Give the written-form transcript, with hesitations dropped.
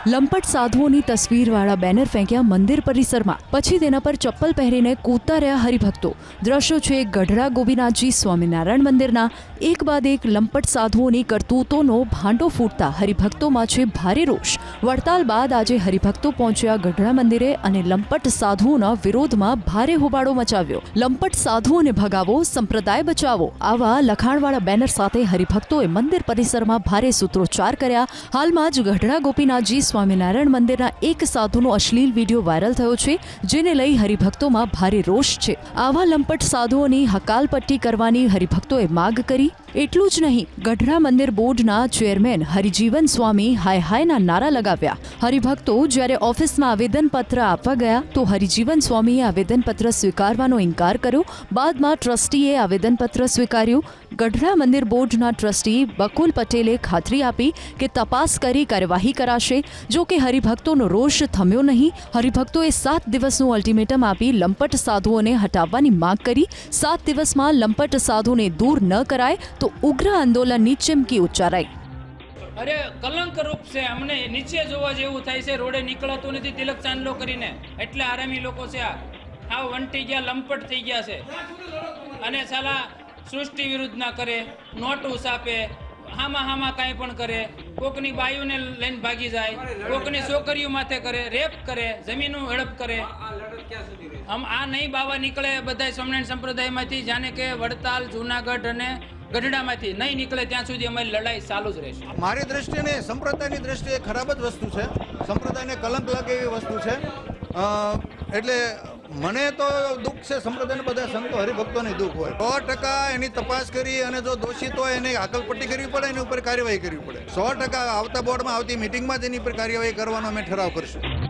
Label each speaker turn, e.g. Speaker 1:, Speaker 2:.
Speaker 1: લંપટ સાધુઓની તસવીરવાળા banner ફેંક્યા મંદિર પરિસરમાં, પછી તેના પર ચપ્પલ પહેરીને કૂદતા રહ્યા હરિભક્તો। દ્રશ્યો છે ગઢડા ગોપીનાથજી સ્વામિનારાયણ મંદિરના। એક બાદ એક લંપટ સાધુઓની કરતૂતોનો ભાંડો ફૂટતા હરિભક્તોમાં છે ભારે રોષ। વડતાલ બાદ આજે હરિભક્તો પહોંચ્યા ગઢડા મંદિરે અને લંપટ સાધુઓના વિરોધમાં ભારે હોબાળો મચાવ્યો। લંપટ સાધુઓને ભગાવો, સંપ્રદાય બચાવો, આવા લખાણવાળા બેનર સાથે હરિભક્તોએ મંદિર પરિસરમાં ભારે સૂત્રોચ્ચાર કર્યા। હાલમાં જ ગઢડા ગોપીનાથજી સ્વામિનારાયણ મંદિરના એક સાધુનો અશ્લીલ વિડીયો વાયરલ થયો છે, જેને લઈ હરિભક્તોમાં ભારે રોષ છે। આવા લંપટ સાધુઓની હકાલપટ્ટી કરવાની હરિભક્તોએ માગ કરી। એટલું જ નહીં, ગઢડા મંદિર બોર્ડના ચેરમેન હરિજીવન સ્વામી હાય હાયના નારા લગાવ્યા। હરિભક્તો જ્યારે ઓફિસમાં આવેદનપત્ર આપવા ગયા તો હરિજીવન સ્વામીએ આવેદનપત્ર સ્વીકારવાનો ઇનકાર કર્યો। બાદમાં ટ્રસ્ટીએ આવેદનપત્ર સ્વીકાર્યું। ગઢડા મંદિર બોર્ડના ટ્રસ્ટી બકુલ પટેલે ખાતરી આપી કે તપાસ કરી કાર્યવાહી કરાશે। જો કે હરિભક્તોનો રોષ થમ્યો નહીં। હરિભક્તોએ 7 દિવસનું અલ્ટિમેટમ આપી લંપટ સાધુઓને હટાવવાની માંગ કરી। 7 દિવસમાં લંપટ સાધુને દૂર ન કરાય તો ઉગ્ર આંદોલનની ચીમકી ઉચ્ચારાઈ।
Speaker 2: અરે કલંક રૂપ છે, અમને નીચે જોવા જેવું થાય છે। રોડે નીકળાતું નથી તિલક ચાંદલો કરીને, એટલે આરામી લોકો છે આ વંટી ગયા, લંપટ થઈ ગયા છે। અને સાલા સૃષ્ટિ વિરુદ્ધ ના કરે, નોટું છાપે, હામાં કાંઈ પણ કરે, કોકની બાયુને લઈને ભાગી જાય, કોકની છોકરીઓ માથે કરે, રેપ કરે, જમીનો હડપ કરે। આ નહીં બાવા નીકળે બધા સ્વામિનારાયણ સંપ્રદાયમાંથી, જાણે કે વડતાલ, જૂનાગઢ અને ગઢડામાંથી નહીં નીકળે ત્યાં સુધી અમારી લડાઈ ચાલુ જ રહેશે।
Speaker 3: મારી દ્રષ્ટિએ ને સંપ્રદાયની દ્રષ્ટિએ ખરાબ જ વસ્તુ છે, સંપ્રદાયને કલંક લાગે એવી વસ્તુ છે। એટલે મને તો દુઃખ છે, સંપ્રદાયના બધા સંતો હરિભક્તોને દુઃખ હોય। 100% એની તપાસ કરી અને જો દોષિત હોય એને હકાલપટ્ટી કરવી પડે, એની ઉપર કાર્યવાહી કરવી પડે। 100% આવતા બોર્ડમાં આવતી મિટિંગમાં જ એની પર કાર્યવાહી કરવાનો અમે ઠરાવ કરશું।